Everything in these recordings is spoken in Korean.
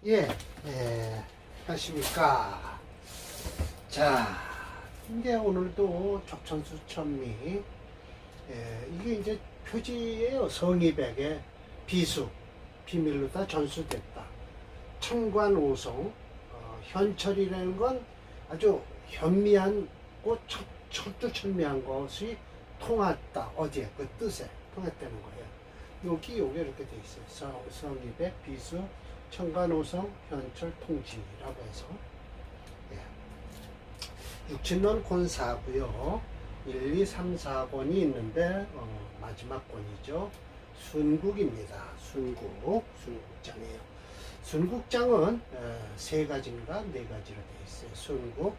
예, 예, 하십니까. 자, 이제 오늘도 적천수 천미, 이게 이제 표지예요. 성이백의 비수, 비밀로 다 전수됐다. 천관오송, 현철이라는 건 아주 현미한, 철두철미한 것이 통했다. 어디에? 그 뜻에 통했다는 거예요. 여기 이렇게 돼 있어요. 성이백, 비수, 천간오성, 현철, 통지라고 해서. 예. 육친론 곤사고요. 1, 2, 3, 4권이 있는데 마지막 권이죠. 순국입니다. 순국장이에요. 순국장은 세 가지인가 네 가지로 되어 있어요. 순국,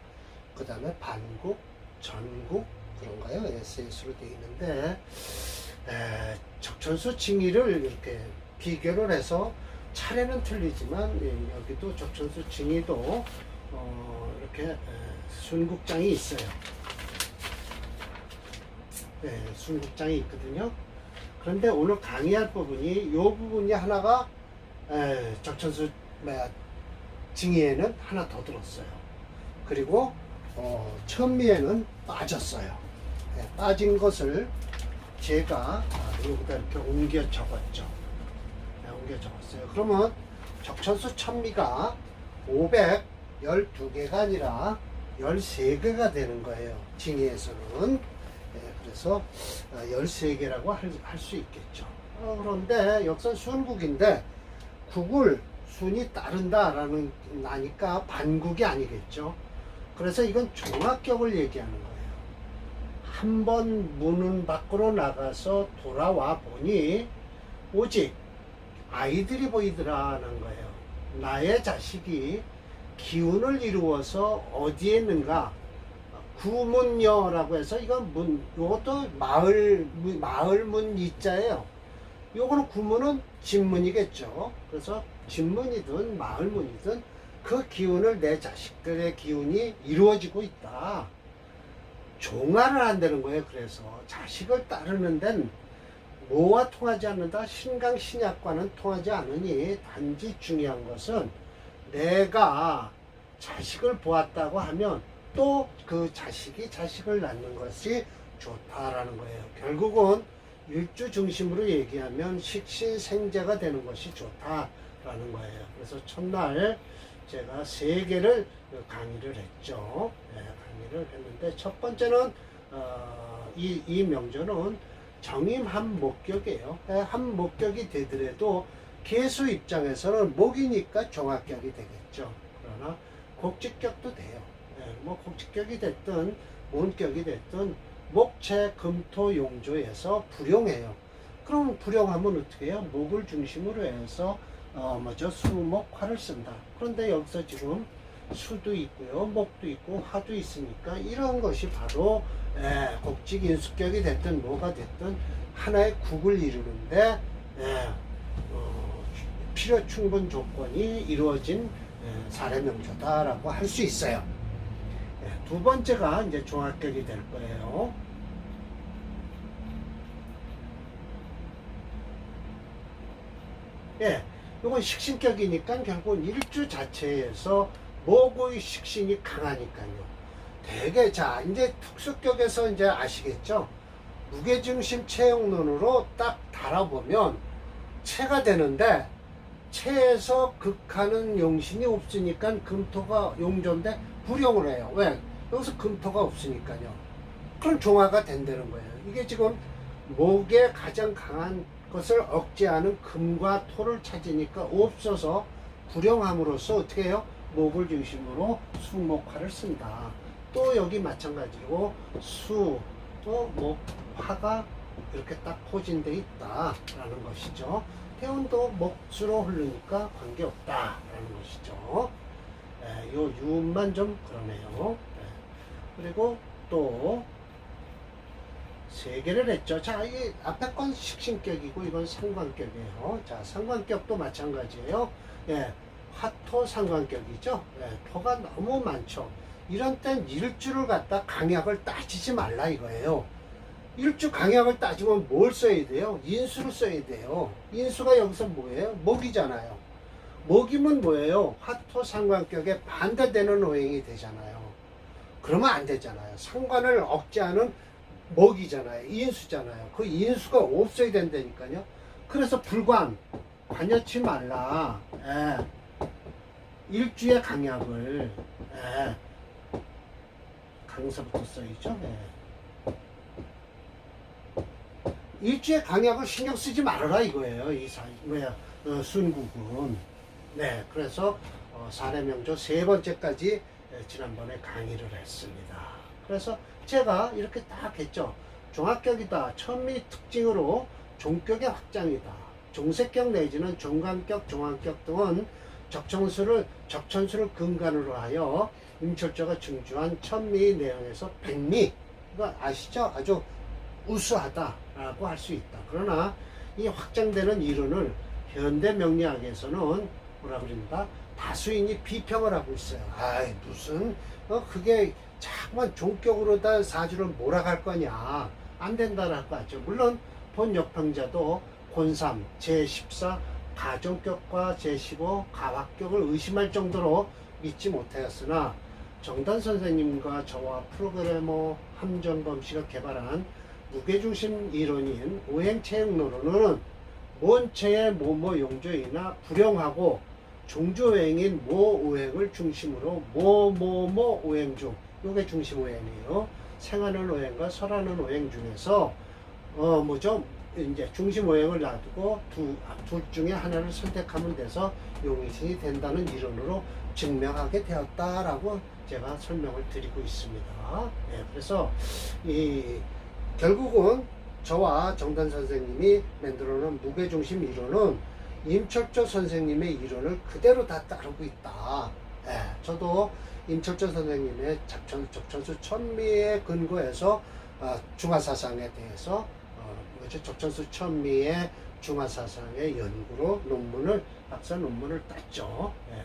그 다음에 반국, 전국 그런가요? 셋으로 되어 있는데 적천수 징의를 이렇게 비교를 해서 차례는 틀리지만 여기도 적천수 징의도 이렇게 순국장이 있어요. 순국장이 있거든요. 그런데 오늘 강의할 부분이 이 부분이 하나가 적천수 징의에는 하나 더 들었어요. 그리고 천미에는 빠졌어요. 빠진 것을 제가 여기다 이렇게 옮겨 적었죠. 옮겨 적었어요. 그러면 적천수 천미가 512개가 아니라 13개가 되는 거예요. 징의에서는. 그래서 13개라고 할 수 있겠죠. 그런데 역선 순국인데 국을 순이 따른다라는 나니까 반국이 아니겠죠. 그래서 이건 종합격을 얘기하는 거예요. 한번 문 밖으로 나가서 돌아와 보니 오직 아이들이 보이더라는 거예요. 나의 자식이 기운을 이루어서 어디에 있는가? 구문여라고 해서 이건 요것도 마을문 이자예요. 요거는 구문은 진문이겠죠. 그래서 진문이든 마을문이든 그 기운을 내 자식들의 기운이 이루어지고 있다. 종아를 한다는 거예요. 그래서 자식을 따르는 데는 뭐와 통하지 않는다? 신강 신약과는 통하지 않으니 단지 중요한 것은 내가 자식을 보았다고 하면 또 그 자식이 자식을 낳는 것이 좋다라는 거예요. 결국은 일주 중심으로 얘기하면 식신생재가 되는 것이 좋다라는 거예요. 그래서 첫날 제가 3개를 강의를 했죠. 강의를 했는데 첫 번째는 이 명조는 정임 한 목격이에요. 한 목격이 되더라도 개수 입장에서는 목이니까 종합격이 되겠죠. 그러나 곡직격도 돼요. 뭐 곡직격이 됐든 문격이 됐든 목체 금토 용조에서 불용해요. 그럼 불용하면 어떻게 해요? 목을 중심으로 해서 수목화를 쓴다. 그런데 여기서 지금 수도 있고요, 목도 있고 화도 있으니까 이런 것이 바로 곡직 인수격이 됐든 뭐가 됐든 하나의 국을 이루는데 필요 충분 조건이 이루어진 사례명조다라고 할 수 있어요. 두 번째가 이제 종합격이 될 거예요. 이건 식신격이니까 결국 일주 자체에서 목의 식신이 강하니까요. 되게 자 이제 특수격에서 이제 아시겠죠? 무게중심 체형론으로 딱 달아보면 체가 되는데 체에서 극하는 용신이 없으니까 금토가 용조인데 불용을 해요. 왜? 여기서 금토가 없으니까요. 그럼 종화가 된다는 거예요. 이게 지금 목에 가장 강한 것을 억제하는 금과 토를 찾으니까 없어서 불용함으로써 어떻게 해요? 목을 중심으로 수목화를 쓴다. 또 여기 마찬가지로 수, 또 목, 화가 이렇게 딱 포진되어 있다라는 것이죠. 태운도 목수로 흐르니까 관계없다라는 것이죠. 요 유만 좀 그러네요. 그리고 또 3개를 했죠. 자, 이 앞에 건 식신격이고 이건 상관격이에요. 자, 상관격도 마찬가지예요. 화토 상관격이죠. 토가 너무 많죠. 이런 땐 일주를 갖다 강약을 따지지 말라 이거예요. 일주 강약을 따지면 뭘 써야 돼요? 인수를 써야 돼요. 인수가 여기서 뭐예요? 목이잖아요. 목이면 뭐예요? 화토 상관격에 반대되는 오행이 되잖아요. 그러면 안 되잖아요. 상관을 억제하는 목이잖아요. 인수잖아요. 그 인수가 없어야 된다니까요. 그래서 불관, 관여치 말라. 예. 일주의 강약을, 예. 강서부터 써있죠. 예. 일주의 강약을 신경 쓰지 말아라 이거예요. 순국은. 네, 그래서 사례명조 세 번째까지 지난번에 강의를 했습니다. 그래서 제가 이렇게 딱 했죠. 종합격이다. 천미 특징으로 종격의 확장이다. 종색격 내지는 종관격, 종합격 등은 적천수를 근간으로 하여 임철조가 증주한 천미 내용에서 백미, 이거 아시죠? 아주 우수하다라고 할 수 있다. 그러나 이 확장되는 이론을 현대 명리학에서는 뭐라 그럽니다. 다수인이 비평을 하고 있어요. 아이 무슨 그게 자꾸만 종격으로다 사주를 몰아갈 거냐, 안 된다라고 하죠. 물론 본 역평자도 곤삼, 제14 가정격과 제15 가학격을 의심할 정도로 믿지 못하였으나 정단 선생님과 저와 프로그래머 함정범 씨가 개발한 무게중심 이론인 오행체형론은 원체의 모모 용조이나 불용하고 종조오행인 모오행을 중심으로 모모모 오행 중, 요게 중심 오행이에요. 생하는 오행과 설하는 오행 중에서 이제 중심 오행을 놔두고 둘 중에 하나를 선택하면 돼서 용의신이 된다는 이론으로 증명하게 되었다라고 제가 설명을 드리고 있습니다. 네, 그래서 결국은 저와 정단 선생님이 만들어 놓은 무게중심 이론은 임철조 선생님의 이론을 그대로 다 따르고 있다. 예, 저도 임철조 선생님의 적천수 천미에 근거해서 중화사상에 대해서 적천수 천미의 중화사상의 연구로 박사 논문을 땄죠. 예.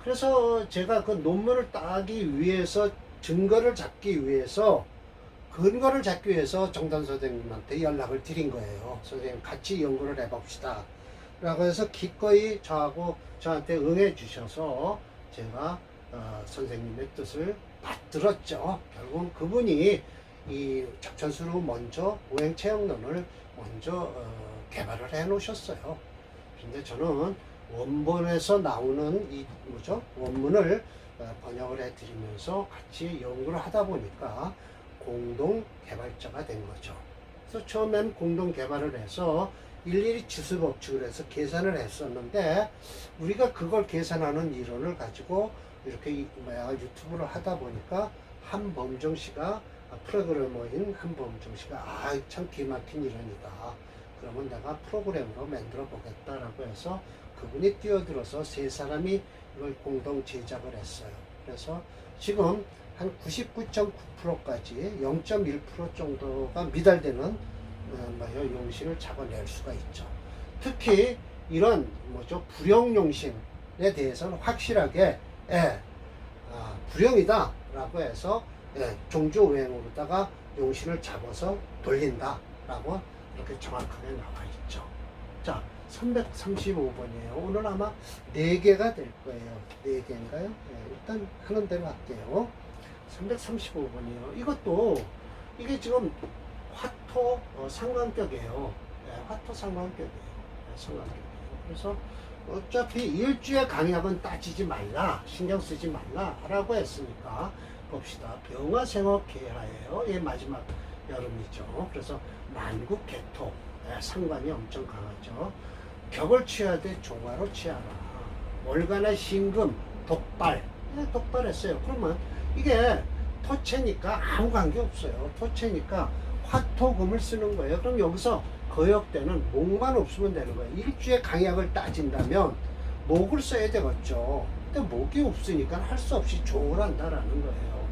그래서 제가 그 논문을 따기 위해서 근거를 잡기 위해서 정단 선생님한테 연락을 드린 거예요. 선생님 같이 연구를 해봅시다 라고 해서 기꺼이 저한테 응해 주셔서 제가 선생님의 뜻을 받들었죠. 결국 그분이 이 적천수로 먼저 오행체형론을 먼저 개발을 해 놓으셨어요. 근데 저는 원본에서 나오는 원문을 번역을 해 드리면서 같이 연구를 하다 보니까 공동 개발자가 된 거죠. 그래서 처음엔 공동 개발을 해서 일일이 지수법칙을 해서 계산을 했었는데, 우리가 그걸 계산하는 이론을 가지고 이렇게 유튜브를 하다 보니까 한범정 씨가, 프로그래머인 한범정 씨가 참 기막힌 이론이다. 그러면 내가 프로그램으로 만들어 보겠다라고 해서 그분이 뛰어들어서 세 사람이 이걸 공동 제작을 했어요. 그래서 지금 한 99.9%까지 0.1% 정도가 미달되는 용신을 잡아낼 수가 있죠. 특히 이런 불용용신에 대해서는 확실하게 불용이다 라고 해서 종조오행으로다가 용신을 잡아서 돌린다 라고 이렇게 정확하게 나와 있죠. 자, 335번이에요. 오늘 아마 4개가 될 거예요. 4개인가요? 일단 하는 대로 할게요. 335번이에요. 이게 지금 화토 상관격이에요. 화토 상관격이에요. 상관격이에요. 그래서 어차피 일주의 강약은 따지지 말라, 신경 쓰지 말라 라고 했으니까 봅시다. 병화생업 계하예요. 얘 마지막 여름이죠. 그래서 만국 개토, 상관이 엄청 강하죠. 격을 취해야 돼, 종화로 취하라. 월간의 신금, 독발, 독발했어요. 그러면 이게 토체니까 아무 관계 없어요. 토체니까 화토금을 쓰는 거예요. 그럼 여기서 거역되는 목만 없으면 되는 거예요. 일주의 강약을 따진다면 목을 써야 되겠죠. 근데 목이 없으니까 할 수 없이 종을 한다라는 거예요.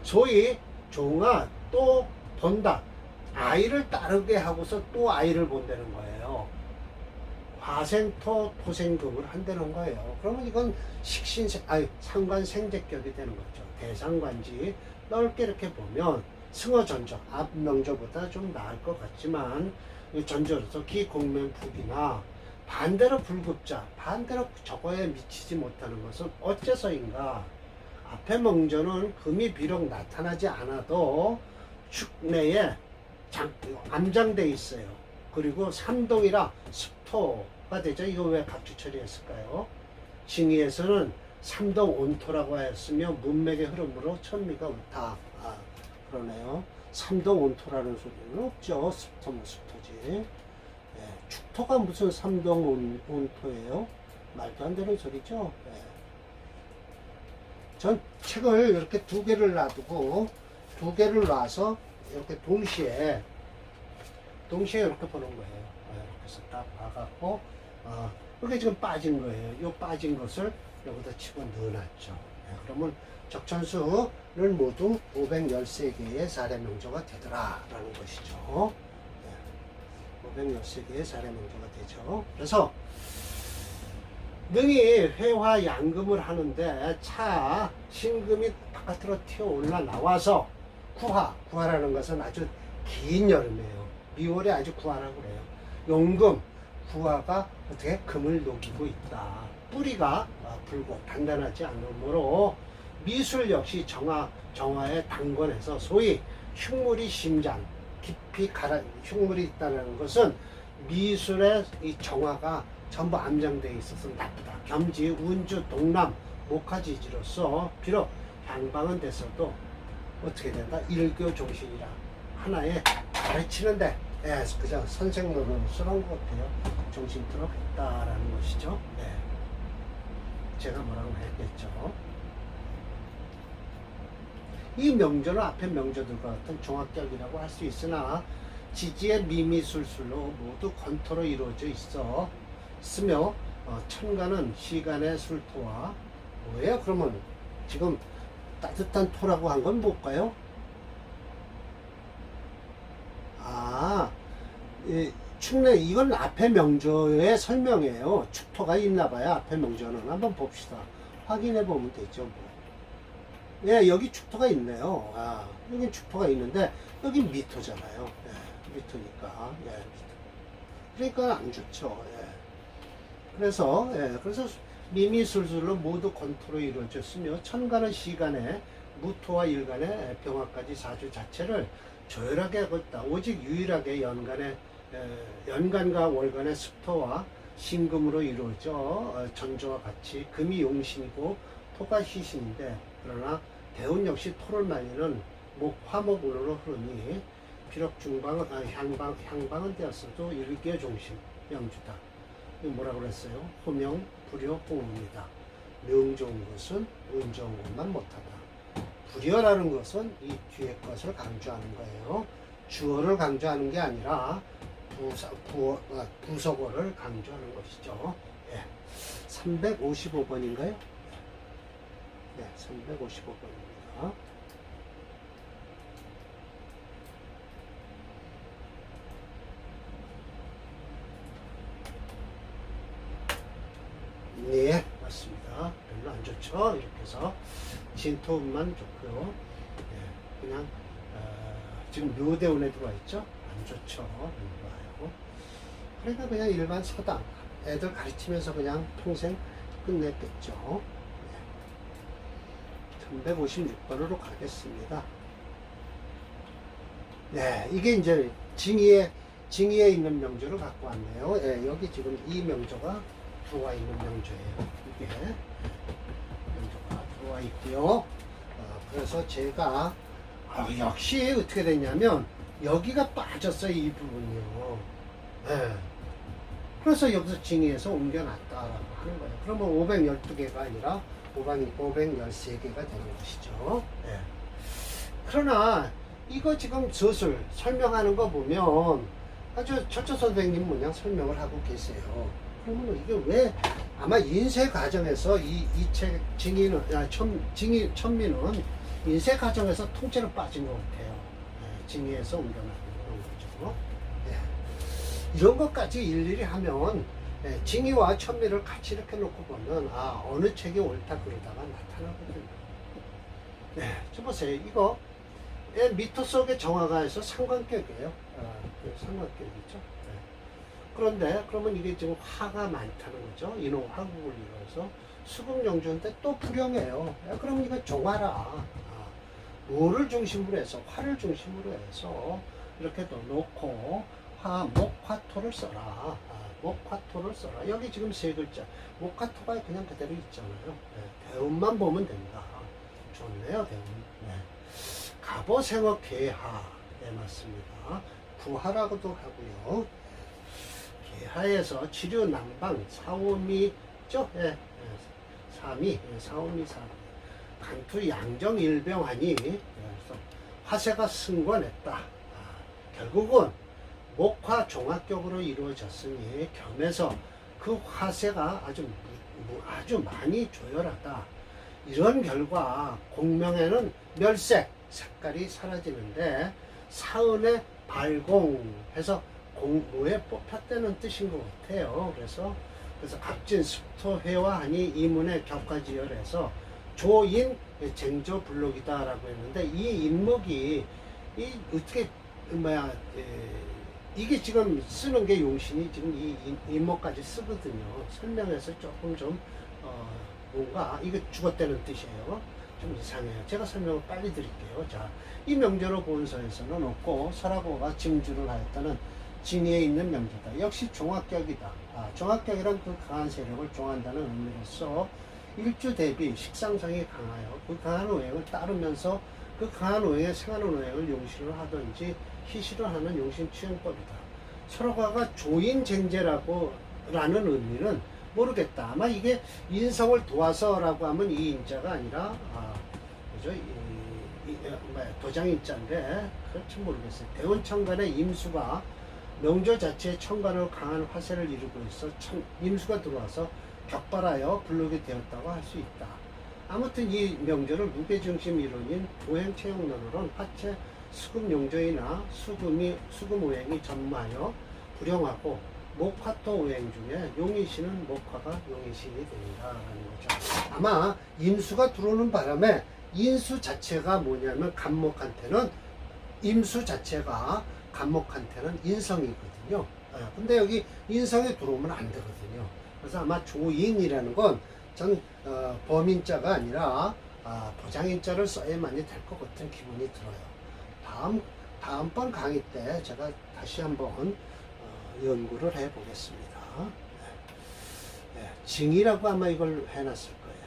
소위 종아 또 본다. 아이를 따르게 하고서 또 아이를 본다는 거예요. 화생토 토생금을 한다는 거예요. 그러면 이건 상관생제격이 되는 거죠. 대상관지 넓게 이렇게 보면 승어전조, 앞명조보다 좀 나을 것 같지만 전조로서 기공면북이나 반대로 불급자, 반대로 저거에 미치지 못하는 것은 어째서인가? 앞에 명조는 금이 비록 나타나지 않아도 축내에 암장돼 있어요. 그리고 삼동이라 습토가 되죠. 이거 왜 각주 처리했을까요? 징의에서는 삼동 온토라고 하였으며 문맥의 흐름으로 천미가 옳다. 그러네요. 삼동 온토라는 소리는 없죠. 습토면 습토지. 예, 축토가 무슨 삼동 온토예요? 말도 안 되는 소리죠. 예. 전 책을 이렇게 두 개를 놔두고 두 개를 놔서 이렇게 동시에 이렇게 보는 거예요. 이렇게 해서 딱 봐갖고 이게 지금 빠진 거예요. 이 빠진 것을 여기다 치고 넣어놨죠. 그러면 적천수를 모두 513개의 사례명조가 되더라라는 것이죠. 513개의 사례명조가 되죠. 그래서 능히 회화 양금을 하는데 차 신금이 바깥으로 튀어 올라 나와서 구하라는 것은 아주 긴 여름이에요. 미월에 아주 구하라고 그래요. 용금 구하가 어떻게 금을 녹이고 있다. 뿌리가 붉고 단단하지 않으므로 미술 역시 정화에 당건해서 소위 흉물이 심장 깊이 흉물이 있다는 것은 미술의 이 정화가 전부 암장되어 있어서 나쁘다. 겸지 운주 동남 목화지지로서 비록 향방은 됐어도 어떻게 된다? 일교 종신이라 하나에 가르치는데 그냥 선생님은 쓰는 것 같아요. 정신토록 했다라는 것이죠. 제가 뭐라고 했겠죠. 이 명조는 앞에 명조들과 같은 종합격이라고 할 수 있으나 지지의 미미술술로 모두 건토로 이루어져 있으며 천간은 시간의 술토와 뭐예요? 그러면 지금 따뜻한 토라고 한 건 뭘까요? 축내 이건 앞에 명조의 설명이에요. 축토가 있나봐요. 앞에 명조는 한번 봅시다. 확인해 보면 되죠. 뭐. 여기 축토가 있네요. 여기 축토가 있는데 여기 미토잖아요. 미토니까. 미토. 그러니까 안 좋죠. 그래서 미미술술로 모두 건토로 이루어졌으며 천간은 시간에 무토와 일간의 병화까지 사주 자체를 조열하게 하고 있다. 오직 유일하게 연간과 월간의 습토와 신금으로 이루어져 전조와 같이 금이 용신이고 토가 희신인데 그러나 대운 역시 토를 말리는 화목운으로 흐르니 비록 향방은 되었어도 일개 종신 명주다. 이거 뭐라고 그랬어요? 호명, 불효, 홍입니다. 명 좋은 것은 운 좋은 것만 못하다. 불효라는 것은 이 뒤에 것을 강조하는 거예요. 주어를 강조하는 게 아니라 부속어를 강조하는 것이죠. 355번인가요? 355번입니다. 네, 맞습니다. 별로 안 좋죠. 이렇게 해서 진토음만 좋고요. 그냥 지금 묘대운에 들어와 있죠. 안 좋죠. 좋아요. 그러니까 그냥 일반 서당 애들 가르치면서 그냥 평생 끝냈겠죠. 1156번으로 가겠습니다. 이게 이제 징의에 있는 명조를 갖고 왔네요. 여기 지금 이 명조가 들어와 있는 명조예요. 이게 명조가 들어와 있고요. 그래서 제가 역시 어떻게 됐냐면 여기가 빠졌어요. 이 부분이요. 그래서 여기서 징의해서 옮겨놨다라고 하는 거예요. 그러면 512개가 아니라 513개가 되는 것이죠. 그러나 이거 지금 서술 설명하는 거 보면 아주 철저 선생님 모양 설명을 하고 계세요. 그러면 이게 왜 아마 인쇄 과정에서 이 책 천미는 인쇄 과정에서 통째로 빠진 것 같아요. 징의해서 옮겨놨는 거죠. 이런 것까지 일일이 하면 징의와 천미를 같이 이렇게 놓고 보면 어느 책이 옳다 그러다가 나타나거든요. 좀 보세요. 이거 미토 속의 정화가에서 상관격이에요. 상관격이죠. 그런데 그러면 이게 지금 화가 많다는 거죠. 인호 화국을 이루어서 수금영조인데 또 불용해요. 그러면 이거 종화라. 뭐를 중심으로 해서 화를 중심으로 해서 이렇게 놓고 목화토를 써라. 목화토를 써라. 여기 지금 세 글자 목화토가 그냥 그대로 있잖아요. 대운만 보면 됩니다. 좋네요, 대운. 갑오생어 개하. 네, 맞습니다. 부하라고도 하고요. 개하에서 지류 남방 사오미죠. 사미, 사오미 사미. 간투 양정 일병하니, 그래서 화세가 승권했다. 결국은 목화 종합격으로 이루어졌으니 겸해서 그 화세가 아주 많이 조열하다. 이런 결과 공명에는 멸색, 색깔이 사라지는데 사은의 발공해서 공모에 뽑혔다는 뜻인 것 같아요. 그래서 갑진 습토회화하니 이문의 격화지열해서 조인 쟁조 불록이다라고 했는데 이 인목이 어떻게 이게 지금 쓰는 게 용신이 지금 이 인목까지 쓰거든요. 설명해서 조금 좀 뭔가 이거 죽었다는 뜻이에요. 좀 이상해요. 제가 설명을 빨리 드릴게요. 자, 이 명제로 본서에서는 없고 설하고가 징주를 하였다는 진위에 있는 명제다. 역시 종합격이다. 종합격이란 그 강한 세력을 종한다는 의미로서 일주 대비 식상성이 강하여 그 강한 오행을 따르면서 그 강한 오행에 생하는 오행을 용신을 하든지 희시를 하는 용신 취행법이다. 설화가 조인쟁제라고 라는 의미는 모르겠다. 아마 이게 인성을 도와서라고 하면 이 인자가 아니라 그죠? 도장인자인데 그렇지 모르겠어요. 대운천간의 임수가 명조 자체의 천간으로 강한 화세를 이루고 있어 임수가 들어와서 격발하여 불록이 되었다고 할 수 있다. 아무튼 이 명조를 무게중심 이론인 오행체형론으로는 화체 수금용조이나 수금 오행이 전무하여 불용하고 목화토 오행 중에 용의신은 목화가 용의신이 된다라는 거죠. 아마 임수가 들어오는 바람에 인수 자체가 뭐냐면 간목한테는 임수 자체가 간목한테는 인성이거든요. 근데 여기 인성이 들어오면 안 되거든요. 그래서 아마 조인이라는 건 전 범인자가 아니라 보장인자를 써야만이 될 것 같은 기분이 들어요. 다음번 강의 때 제가 다시 한번 연구를 해 보겠습니다. 징이라고 아마 이걸 해놨을 거예요.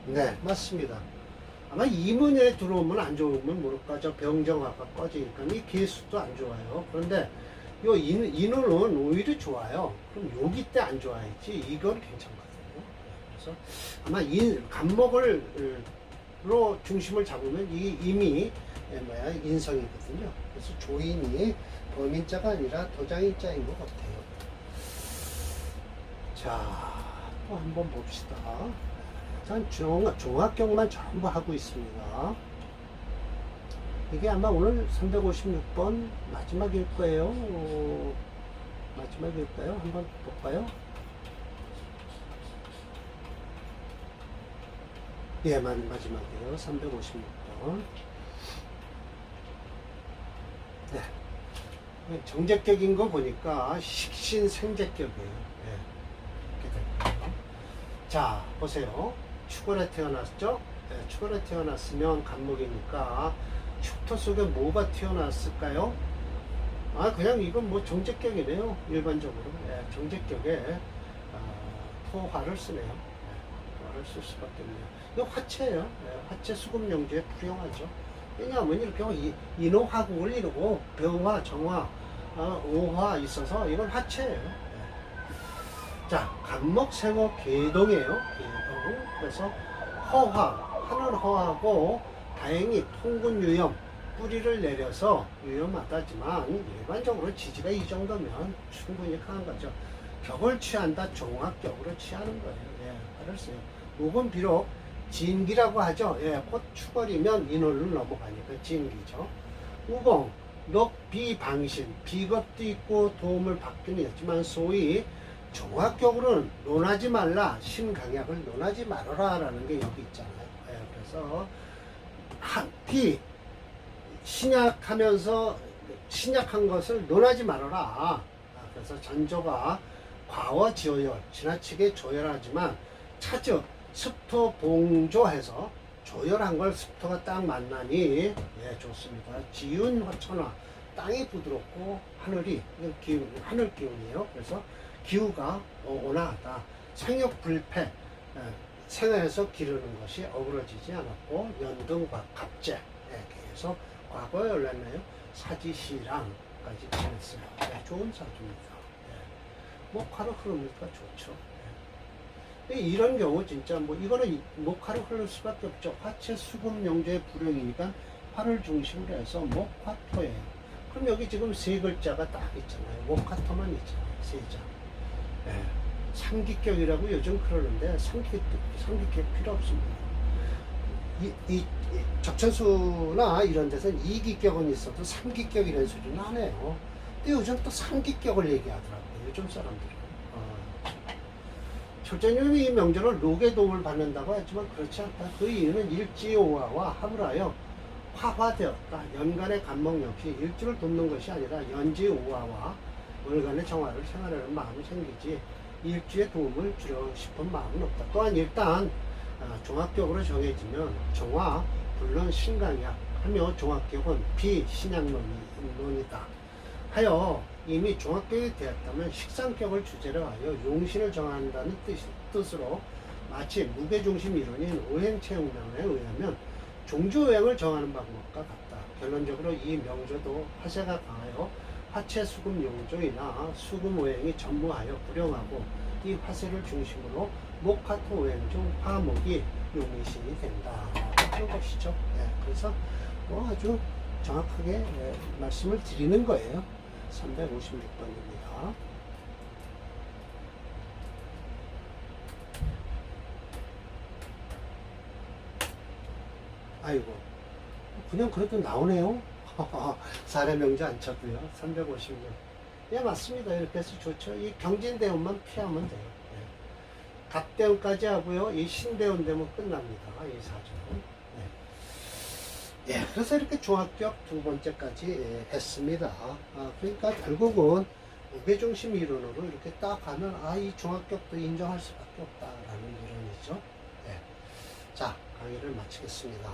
네, 맞습니다. 아마 이문에 들어오면 안 좋으면 모를까. 저 병정화가 꺼지니까 이 개수도 안 좋아요. 그런데 요 인호는 오히려 좋아요. 그럼 여기 때 안 좋아했지 이건 괜찮거든요. 그래서 아마 간목으로 중심을 잡으면 이게 이미 인성이거든요. 그래서 조인이 범인자가 아니라 도장인자인 것 같아요. 자, 또 한번 봅시다. 종합격만 전부 하고 있습니다. 이게 아마 오늘 356번 마지막일 거예요. 마지막일까요? 한번 볼까요? 예, 마지막이에요. 356번. 네. 정제격인 거 보니까 식신생제격이에요. 네. 이렇게 될까요? 자, 보세요. 축월에 태어났죠? 네, 축월에 태어났으면 간목이니까 축토 속에 뭐가 태어났을까요? 그냥 이건 뭐 정제격이네요. 일반적으로. 네, 정제격에 토화를 쓰네요. 네, 토화를 쓸 수밖에 없네요. 이거 화체예요. 네, 화체 수금용조에 불용하죠. 왜냐하면 이렇게 인호화국을 이루고 병화, 정화, 오화 있어서 이건 화체예요. 네. 자, 간목생어 계동이에요. 계동. 그래서 하늘 허하고 다행히 통근 유염 뿌리를 내려서 유염하다지만 일반적으로 지지가 이 정도면 충분히 강한 거죠. 격을 취한다, 종합격으로 취하는 거예요. 예, 발을 써요. 목은 비록 진기라고 하죠. 예, 곧 축월이면 인호를 넘어가니까 진기죠. 우봉, 비방신, 비겁도 있고 도움을 받기는 했지만 소위 종합격으로는 논하지 말라, 신강약을 논하지 말아라 라는 게 여기 있잖아요. 예, 그래서 신약하면서 신약한 것을 논하지 말아라. 그래서 전조가 과어 지어열, 지나치게 조열하지만 차즉 습토 봉조해서 조열한 걸 습토가 딱 만나니 예, 좋습니다. 지운 화천화, 땅이 부드럽고 하늘이 기운, 하늘 기운이에요. 그래서 기후가 온화하다. 생육 불패, 생활에서 기르는 것이 어그러지지 않았고 연등 갑재, 이렇게 해서 과거에 열렸네요. 사지시랑까지 지냈어요. 네, 좋은 사주입니다. 목화로 흐르니까 좋죠. 이런 경우 진짜 뭐 이거는 목화로 흐를 수밖에 없죠. 화채 수금 용조의 불용이니까 화를 중심으로 해서 목화토예요. 그럼 여기 지금 세 글자가 딱 있잖아요. 목화토만 있잖아요. 세 장. 예. 삼기격이라고 요즘 그러는데 삼기격 필요 없습니다. 이 적천수나 이런 데서는 이기격은 있어도 삼기격이라는 수준은 안 해요. 근데 요즘 또 삼기격을 얘기하더라고요. 요즘 사람들은. 철제님이 이 명절을 록의 도움을 받는다고 했지만 그렇지 않다. 그 이유는 일지오화와 합을 하여 화화되었다. 연간의 간목 역시 일주를 돕는 것이 아니라 연지오화와 월간의 정화를 생활하는 마음이 생기지 일주의 도움을 주려고 싶은 마음은 없다. 또한 일단 종합격으로 정해지면 정화, 물론 신강약 하며 종합격은 비신약론이다. 하여 이미 종합격이 되었다면 식상격을 주제로 하여 용신을 정한다는 뜻으로 마치 무게중심 이론인 오행체육론에 의하면 종주오행을 정하는 방법과 같다. 결론적으로 이 명조도 화세가 강하여 화채 수금 용조이나 수금 오행이 전무하여 불용하고 이 화세를 중심으로 목화토 오행 중 화목이 용신이 된다. 그런 것이죠. 그래서 뭐 아주 정확하게 말씀을 드리는 거예요. 356번입니다. 아이고, 그냥 그래도 나오네요. 사례명제 안 쳐도요. 356. 예, 맞습니다. 이렇게 해서 좋죠. 이 경진대운만 피하면 돼요. 갑대운까지 하고요. 이 신대운 되면 끝납니다. 이 사주는. 그래서 이렇게 종합격 두 번째까지 했습니다. 그러니까 결국은 무게중심 이론으로 이렇게 딱 하면 이 종합격도 인정할 수밖에 없다라는 이론이죠. 자, 강의를 마치겠습니다.